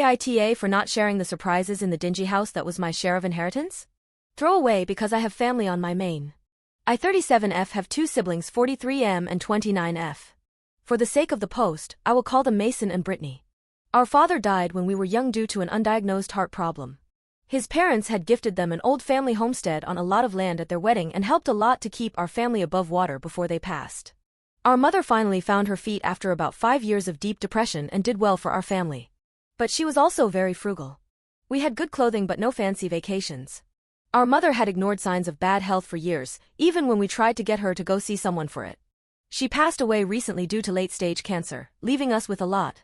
AITA for not sharing the surprises in the dingy house that was my share of inheritance? Throw away because I have family on my main. I 37F have two siblings 43M and 29F. For the sake of the post, I will call them Mason and Brittany. Our father died when we were young due to an undiagnosed heart problem. His parents had gifted them an old family homestead on a lot of land at their wedding and helped a lot to keep our family above water before they passed. Our mother finally found her feet after about 5 years of deep depression and did well for our family. But she was also very frugal. We had good clothing but no fancy vacations. Our mother had ignored signs of bad health for years, even when we tried to get her to go see someone for it. She passed away recently due to late-stage cancer, leaving us with a lot.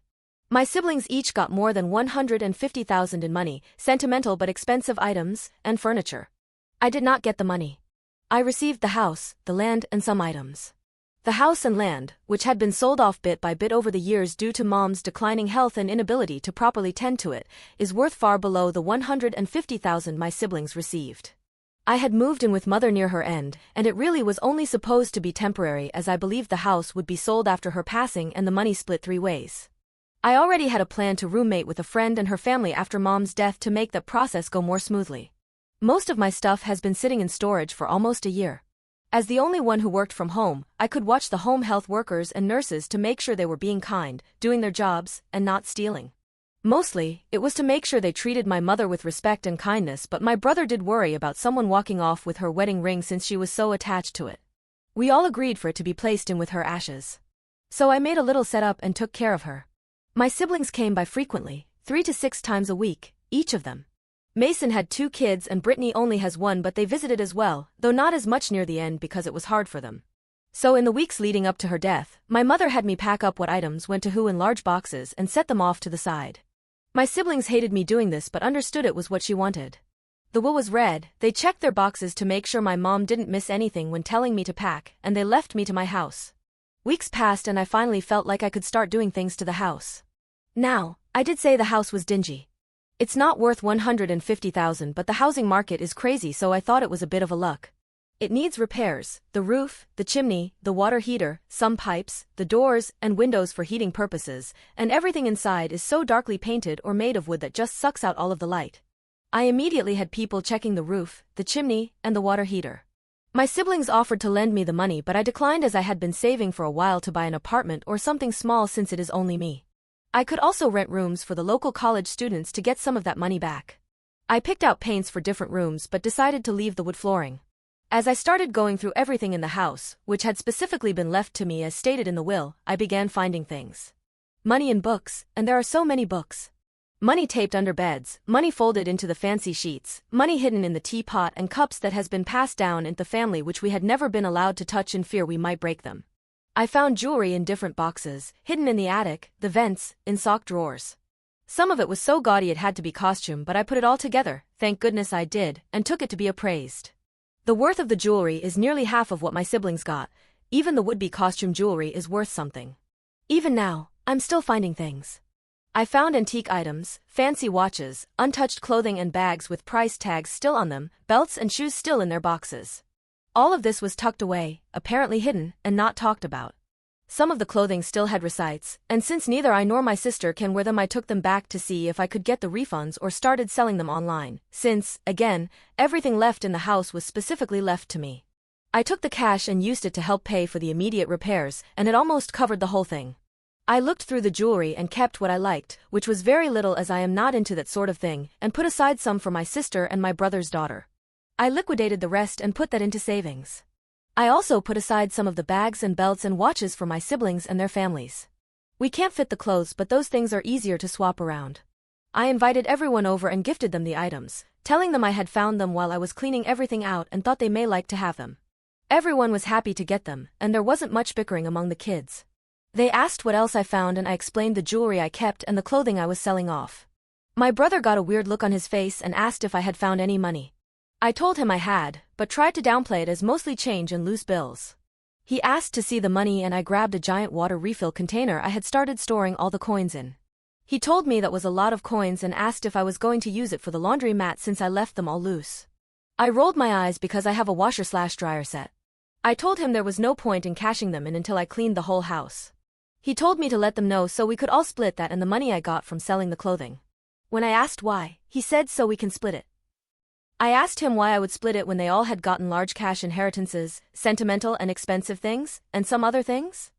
My siblings each got more than $150,000 in money, sentimental but expensive items, and furniture. I did not get the money. I received the house, the land, and some items. The house and land, which had been sold off bit by bit over the years due to Mom's declining health and inability to properly tend to it, is worth far below the $150,000 my siblings received. I had moved in with Mother near her end, and it really was only supposed to be temporary as I believed the house would be sold after her passing and the money split 3 ways. I already had a plan to roommate with a friend and her family after Mom's death to make that process go more smoothly. Most of my stuff has been sitting in storage for almost a year. As the only one who worked from home, I could watch the home health workers and nurses to make sure they were being kind, doing their jobs, and not stealing. Mostly, it was to make sure they treated my mother with respect and kindness, but my brother did worry about someone walking off with her wedding ring since she was so attached to it. We all agreed for it to be placed in with her ashes. So I made a little setup and took care of her. My siblings came by frequently, 3 to 6 times a week, each of them. Mason had 2 kids and Brittany only has 1, but they visited as well, though not as much near the end because it was hard for them. So in the weeks leading up to her death, my mother had me pack up what items went to who in large boxes and set them off to the side. My siblings hated me doing this but understood it was what she wanted. The will was read, they checked their boxes to make sure my mom didn't miss anything when telling me to pack, and they left me to my house. Weeks passed and I finally felt like I could start doing things to the house. Now, I did say the house was dingy. It's not worth $150,000, but the housing market is crazy, so I thought it was a bit of a luck. It needs repairs: the roof, the chimney, the water heater, some pipes, the doors and windows for heating purposes, and everything inside is so darkly painted or made of wood that just sucks out all of the light. I immediately had people checking the roof, the chimney, and the water heater. My siblings offered to lend me the money, but I declined as I had been saving for a while to buy an apartment or something small since it is only me. I could also rent rooms for the local college students to get some of that money back. I picked out paints for different rooms but decided to leave the wood flooring. As I started going through everything in the house, which had specifically been left to me as stated in the will, I began finding things. Money in books, and there are so many books. Money taped under beds, money folded into the fancy sheets, money hidden in the teapot and cups that has been passed down in the family which we had never been allowed to touch in fear we might break them. I found jewelry in different boxes, hidden in the attic, the vents, in sock drawers. Some of it was so gaudy it had to be costume, but I put it all together, thank goodness I did, and took it to be appraised. The worth of the jewelry is nearly half of what my siblings got. Even the would-be costume jewelry is worth something. Even now, I'm still finding things. I found antique items, fancy watches, untouched clothing and bags with price tags still on them, belts and shoes still in their boxes. All of this was tucked away, apparently hidden, and not talked about. Some of the clothing still had receipts, and since neither I nor my sister can wear them, I took them back to see if I could get the refunds or started selling them online, since, again, everything left in the house was specifically left to me. I took the cash and used it to help pay for the immediate repairs, and it almost covered the whole thing. I looked through the jewelry and kept what I liked, which was very little as I am not into that sort of thing, and put aside some for my sister and my brother's daughter. I liquidated the rest and put that into savings. I also put aside some of the bags and belts and watches for my siblings and their families. We can't fit the clothes, but those things are easier to swap around. I invited everyone over and gifted them the items, telling them I had found them while I was cleaning everything out and thought they may like to have them. Everyone was happy to get them, and there wasn't much bickering among the kids. They asked what else I found and I explained the jewelry I kept and the clothing I was selling off. My brother got a weird look on his face and asked if I had found any money. I told him I had, but tried to downplay it as mostly change and loose bills. He asked to see the money and I grabbed a giant water refill container I had started storing all the coins in. He told me that was a lot of coins and asked if I was going to use it for the laundry mat since I left them all loose. I rolled my eyes because I have a washer/dryer set. I told him there was no point in cashing them in until I cleaned the whole house. He told me to let them know so we could all split that and the money I got from selling the clothing. When I asked why, he said so we can split it. I asked him why I would split it when they all had gotten large cash inheritances, sentimental and expensive things, and some other things.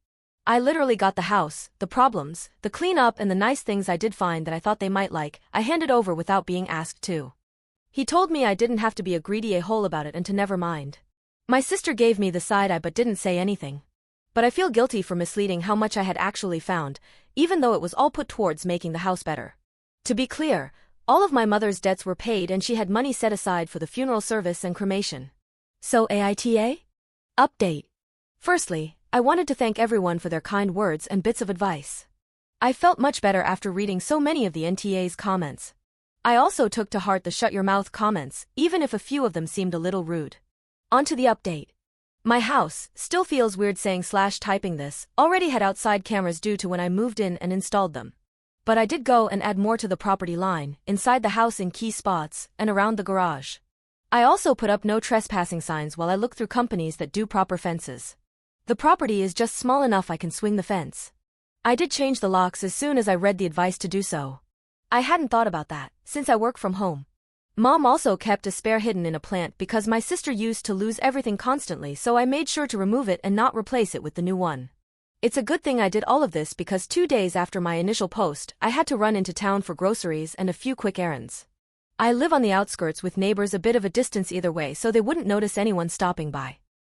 I literally got the house, the problems, the cleanup and the nice things I did find that I thought they might like, I handed over without being asked to. He told me I didn't have to be a greedy a-hole about it and to never mind. My sister gave me the side eye but didn't say anything. But I feel guilty for misleading how much I had actually found, even though it was all put towards making the house better. To be clear, all of my mother's debts were paid and she had money set aside for the funeral service and cremation. So AITA? Update. Firstly, I wanted to thank everyone for their kind words and bits of advice. I felt much better after reading so many of the NTA's comments. I also took to heart the shut your mouth comments, even if a few of them seemed a little rude. On to the update. My house still feels weird saying/typing this, already had outside cameras due to when I moved in and installed them. But I did go and add more to the property line, inside the house in key spots, and around the garage. I also put up no trespassing signs while I look through companies that do proper fences. The property is just small enough I can swing the fence. I did change the locks as soon as I read the advice to do so. I hadn't thought about that, since I work from home. Mom also kept a spare hidden in a plant because my sister used to lose everything constantly, so I made sure to remove it and not replace it with the new one. It's a good thing I did all of this because 2 days after my initial post, I had to run into town for groceries and a few quick errands. I live on the outskirts with neighbors a bit of a distance either way, so they wouldn't notice anyone stopping by.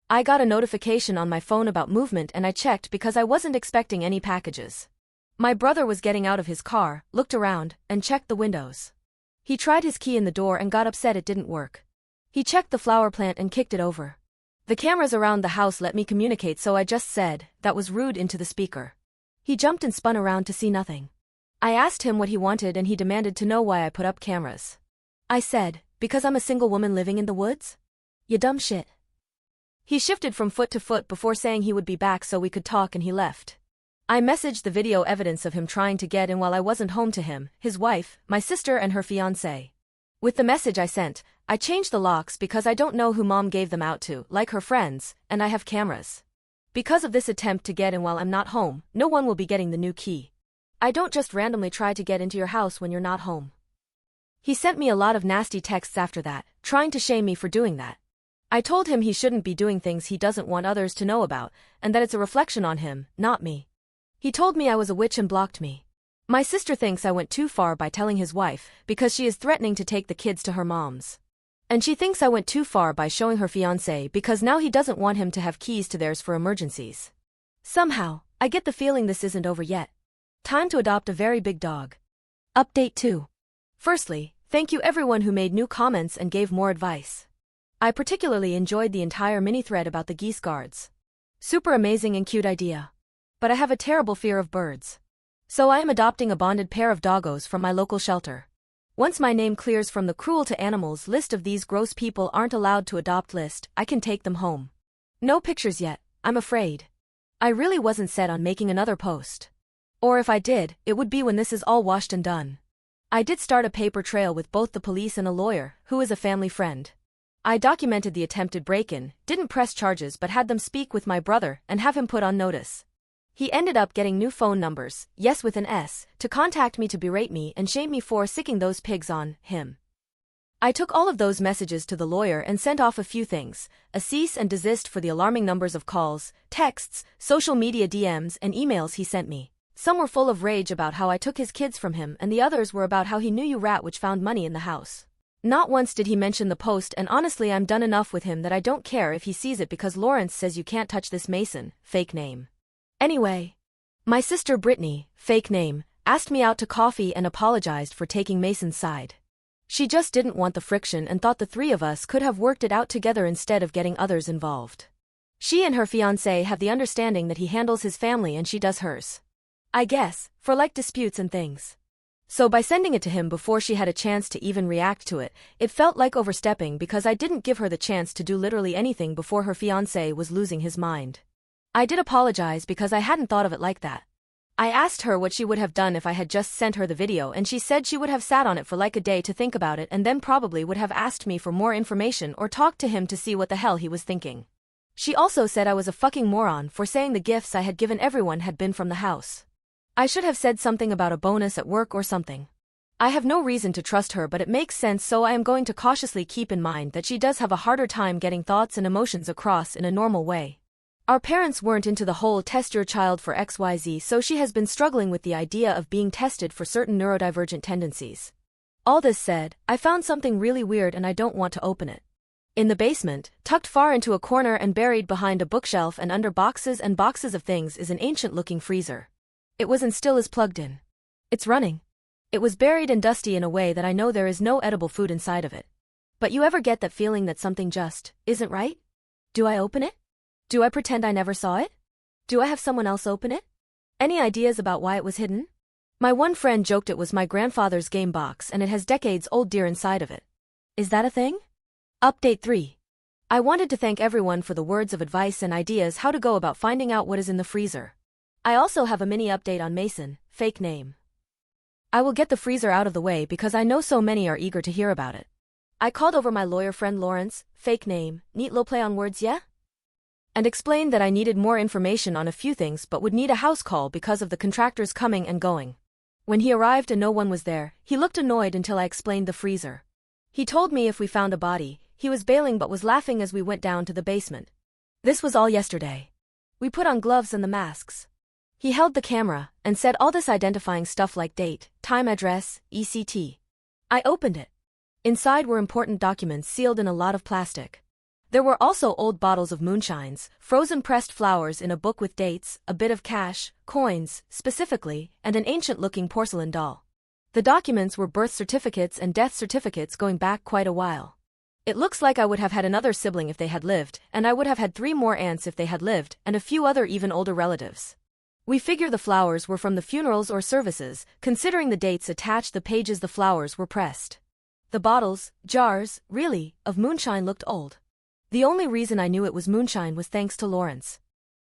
I got a notification on my phone about movement and I checked because I wasn't expecting any packages. My brother was getting out of his car, looked around, and checked the windows. He tried his key in the door and got upset it didn't work. He checked the flower plant and kicked it over. The cameras around the house let me communicate, so I just said, "That was rude," into the speaker. He jumped and spun around to see nothing. I asked him what he wanted and he demanded to know why I put up cameras. I said, "Because I'm a single woman living in the woods? You dumb shit." He shifted from foot to foot before saying he would be back so we could talk, and he left. I messaged the video evidence of him trying to get in while I wasn't home to him, his wife, my sister and her fiancé. With the message I sent, I changed the locks because I don't know who Mom gave them out to, like her friends, and I have cameras. Because of this attempt to get in while I'm not home, no one will be getting the new key. I don't just randomly try to get into your house when you're not home. He sent me a lot of nasty texts after that, trying to shame me for doing that. I told him he shouldn't be doing things he doesn't want others to know about, and that it's a reflection on him, not me. He told me I was a witch and blocked me. My sister thinks I went too far by telling his wife, because she is threatening to take the kids to her mom's. And she thinks I went too far by showing her fiancé because now he doesn't want him to have keys to theirs for emergencies. Somehow, I get the feeling this isn't over yet. Time to adopt a very big dog. Update 2. Firstly, thank you everyone who made new comments and gave more advice. I particularly enjoyed the entire mini-thread about the geese guards. Super amazing and cute idea. But I have a terrible fear of birds. So I am adopting a bonded pair of doggos from my local shelter. Once my name clears from the cruel to animals list of these gross people aren't allowed to adopt list, I can take them home. No pictures yet, I'm afraid. I really wasn't set on making another post. Or if I did, it would be when this is all washed and done. I did start a paper trail with both the police and a lawyer, who is a family friend. I documented the attempted break-in, didn't press charges but had them speak with my brother and have him put on notice. He ended up getting new phone numbers, yes with an S, to contact me to berate me and shame me for sicking those pigs on him. I took all of those messages to the lawyer and sent off a few things, a cease and desist for the alarming numbers of calls, texts, social media DMs and emails he sent me. Some were full of rage about how I took his kids from him and the others were about how he knew you rat which found money in the house. Not once did he mention the post, and honestly I'm done enough with him that I don't care if he sees it because Lawrence says you can't touch this Mason, fake name. Anyway, my sister Brittany, fake name, asked me out to coffee and apologized for taking Mason's side. She just didn't want the friction and thought the three of us could have worked it out together instead of getting others involved. She and her fiancé have the understanding that he handles his family and she does hers. I guess, for like disputes and things. So by sending it to him before she had a chance to even react to it, it felt like overstepping because I didn't give her the chance to do literally anything before her fiancé was losing his mind. I did apologize because I hadn't thought of it like that. I asked her what she would have done if I had just sent her the video and she said she would have sat on it for like a day to think about it and then probably would have asked me for more information or talked to him to see what the hell he was thinking. She also said I was a fucking moron for saying the gifts I had given everyone had been from the house. I should have said something about a bonus at work or something. I have no reason to trust her, but it makes sense, so I am going to cautiously keep in mind that she does have a harder time getting thoughts and emotions across in a normal way. Our parents weren't into the whole test your child for XYZ, so she has been struggling with the idea of being tested for certain neurodivergent tendencies. All this said, I found something really weird and I don't want to open it. In the basement, tucked far into a corner and buried behind a bookshelf and under boxes and boxes of things, is an ancient-looking freezer. It was and still is plugged in. It's running. It was buried and dusty in a way that I know there is no edible food inside of it. But you ever get that feeling that something just isn't right? Do I open it? Do I pretend I never saw it? Do I have someone else open it? Any ideas about why it was hidden? My one friend joked it was my grandfather's game box and it has decades-old deer inside of it. Is that a thing? Update 3. I wanted to thank everyone for the words of advice and ideas how to go about finding out what is in the freezer. I also have a mini update on Mason, fake name. I will get the freezer out of the way because I know so many are eager to hear about it. I called over my lawyer friend Lawrence, fake name, neat little play on words, yeah? And explained that I needed more information on a few things but would need a house call because of the contractors coming and going. When he arrived and no one was there, he looked annoyed until I explained the freezer. He told me if we found a body, he was bailing but was laughing as we went down to the basement. This was all yesterday. We put on gloves and the masks. He held the camera and said all this identifying stuff like date, time, address, etc. I opened it. Inside were important documents sealed in a lot of plastic. There were also old bottles of moonshines, frozen pressed flowers in a book with dates, a bit of cash, coins, specifically, and an ancient-looking porcelain doll. The documents were birth certificates and death certificates going back quite a while. It looks like I would have had another sibling if they had lived, and I would have had 3 more aunts if they had lived, and a few other even older relatives. We figure the flowers were from the funerals or services, considering the dates attached the pages the flowers were pressed. The bottles, jars, really, of moonshine looked old. The only reason I knew it was moonshine was thanks to Lawrence.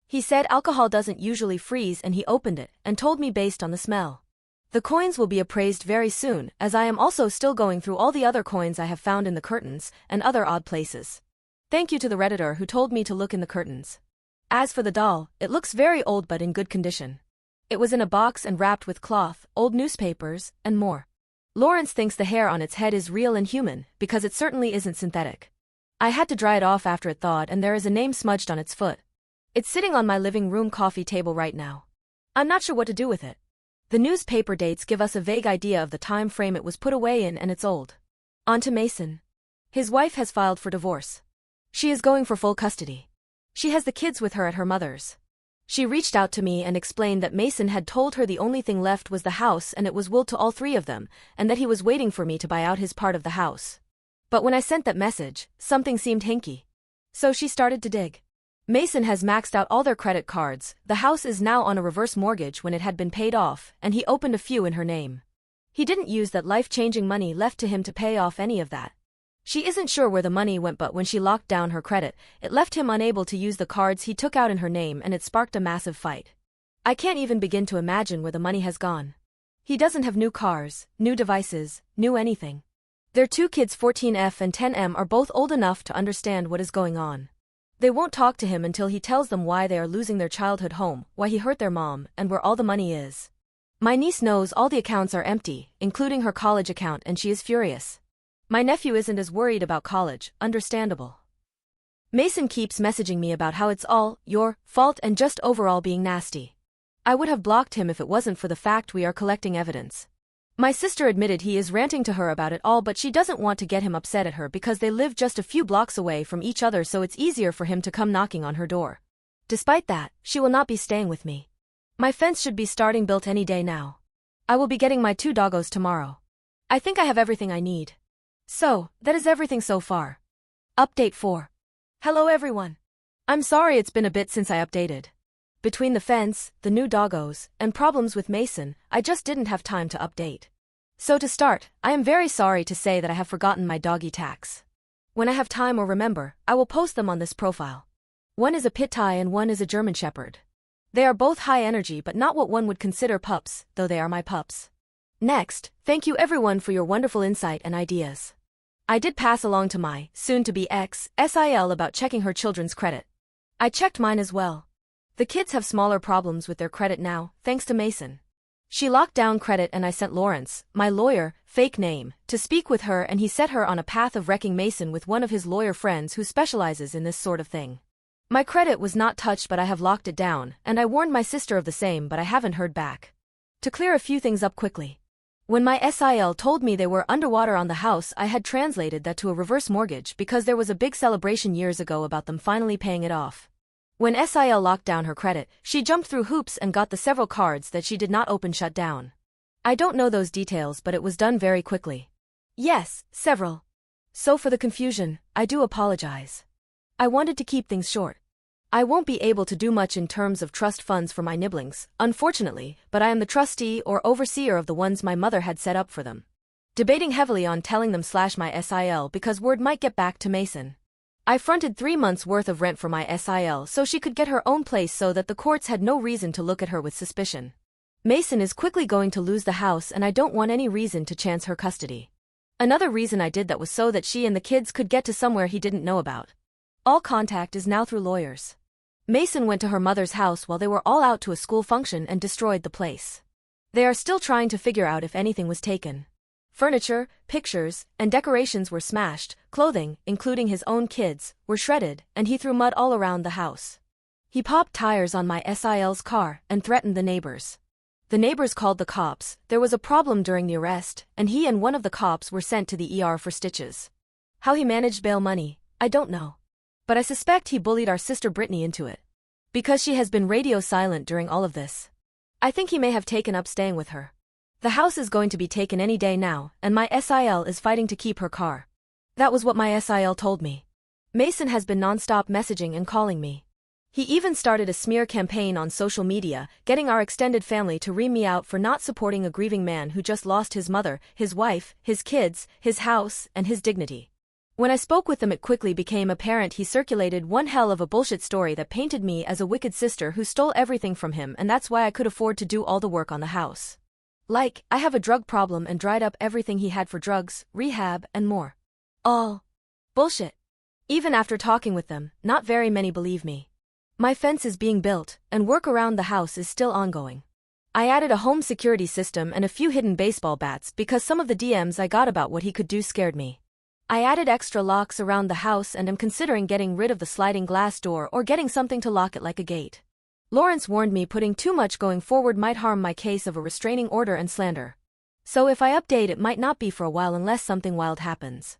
He said alcohol doesn't usually freeze and he opened it and told me based on the smell. The coins will be appraised very soon, as I am also still going through all the other coins I have found in the curtains and other odd places. Thank you to the Redditor who told me to look in the curtains. As for the doll, it looks very old but in good condition. It was in a box and wrapped with cloth, old newspapers, and more. Lawrence thinks the hair on its head is real and human, because it certainly isn't synthetic. I had to dry it off after it thawed and there is a name smudged on its foot. It's sitting on my living room coffee table right now. I'm not sure what to do with it. The newspaper dates give us a vague idea of the time frame it was put away in and it's old. On to Mason. His wife has filed for divorce. She is going for full custody. She has the kids with her at her mother's. She reached out to me and explained that Mason had told her the only thing left was the house and it was willed to all 3 of them, and that he was waiting for me to buy out his part of the house. But when I sent that message, something seemed hinky. So she started to dig. Mason has maxed out all their credit cards, the house is now on a reverse mortgage when it had been paid off, and he opened a few in her name. He didn't use that life-changing money left to him to pay off any of that. She isn't sure where the money went, but when she locked down her credit, it left him unable to use the cards he took out in her name and it sparked a massive fight. I can't even begin to imagine where the money has gone. He doesn't have new cars, new devices, new anything. Their 2 kids 14F and 10M are both old enough to understand what is going on. They won't talk to him until he tells them why they are losing their childhood home, why he hurt their mom, and where all the money is. My niece knows all the accounts are empty, including her college account, and she is furious. My nephew isn't as worried about college, understandable. Mason keeps messaging me about how it's all your fault and just overall being nasty. I would have blocked him if it wasn't for the fact we are collecting evidence. My sister admitted he is ranting to her about it all, but she doesn't want to get him upset at her because they live just a few blocks away from each other, so it's easier for him to come knocking on her door. Despite that, she will not be staying with me. My fence should be starting built any day now. I will be getting my 2 doggos tomorrow. I think I have everything I need. So, that is everything so far. Update 4. Hello everyone. I'm sorry it's been a bit since I updated. Between the fence, the new doggos, and problems with Mason, I just didn't have time to update. So to start, I am very sorry to say that I have forgotten my doggy tags. When I have time or remember, I will post them on this profile. One is a pit tie and one is a German Shepherd. They are both high energy but not what one would consider pups, though they are my pups. Next, thank you everyone for your wonderful insight and ideas. I did pass along to my soon-to-be ex, Sil about checking her children's credit. I checked mine as well. The kids have smaller problems with their credit now, thanks to Mason. She locked down credit and I sent Lawrence, my lawyer, fake name, to speak with her and he set her on a path of wrecking Mason with one of his lawyer friends who specializes in this sort of thing. My credit was not touched but I have locked it down, and I warned my sister of the same but I haven't heard back. To clear a few things up quickly. When my SIL told me they were underwater on the house, I had translated that to a reverse mortgage because there was a big celebration years ago about them finally paying it off. When SIL locked down her credit, she jumped through hoops and got the several cards that she did not open shut down. I don't know those details but it was done very quickly. Yes, several. So for the confusion, I do apologize. I wanted to keep things short. I won't be able to do much in terms of trust funds for my nibblings, unfortunately, but I am the trustee or overseer of the ones my mother had set up for them. Debating heavily on telling them / my SIL because word might get back to Mason. I fronted 3 months' worth of rent for my SIL so she could get her own place so that the courts had no reason to look at her with suspicion. Mason is quickly going to lose the house and I don't want any reason to chance her custody. Another reason I did that was so that she and the kids could get to somewhere he didn't know about. All contact is now through lawyers. Mason went to her mother's house while they were all out to a school function and destroyed the place. They are still trying to figure out if anything was taken. Furniture, pictures, and decorations were smashed, clothing, including his own kids, were shredded, and he threw mud all around the house. He popped tires on my SIL's car and threatened the neighbors. The neighbors called the cops, there was a problem during the arrest, and he and one of the cops were sent to the ER for stitches. How he managed bail money, I don't know. But I suspect he bullied our sister Brittany into it. Because she has been radio silent during all of this. I think he may have taken up staying with her. The house is going to be taken any day now, and my SIL is fighting to keep her car. That was what my SIL told me. Mason has been non-stop messaging and calling me. He even started a smear campaign on social media, getting our extended family to ream me out for not supporting a grieving man who just lost his mother, his wife, his kids, his house, and his dignity. When I spoke with him it quickly became apparent he circulated one hell of a bullshit story that painted me as a wicked sister who stole everything from him and that's why I could afford to do all the work on the house. Like, I have a drug problem and dried up everything he had for drugs, rehab, and more. All bullshit. Even after talking with them, not very many believe me. My fence is being built, and work around the house is still ongoing. I added a home security system and a few hidden baseball bats because some of the DMs I got about what he could do scared me. I added extra locks around the house and am considering getting rid of the sliding glass door or getting something to lock it like a gate. Lawrence warned me putting too much going forward might harm my case of a restraining order and slander. So if I update it might not be for a while unless something wild happens.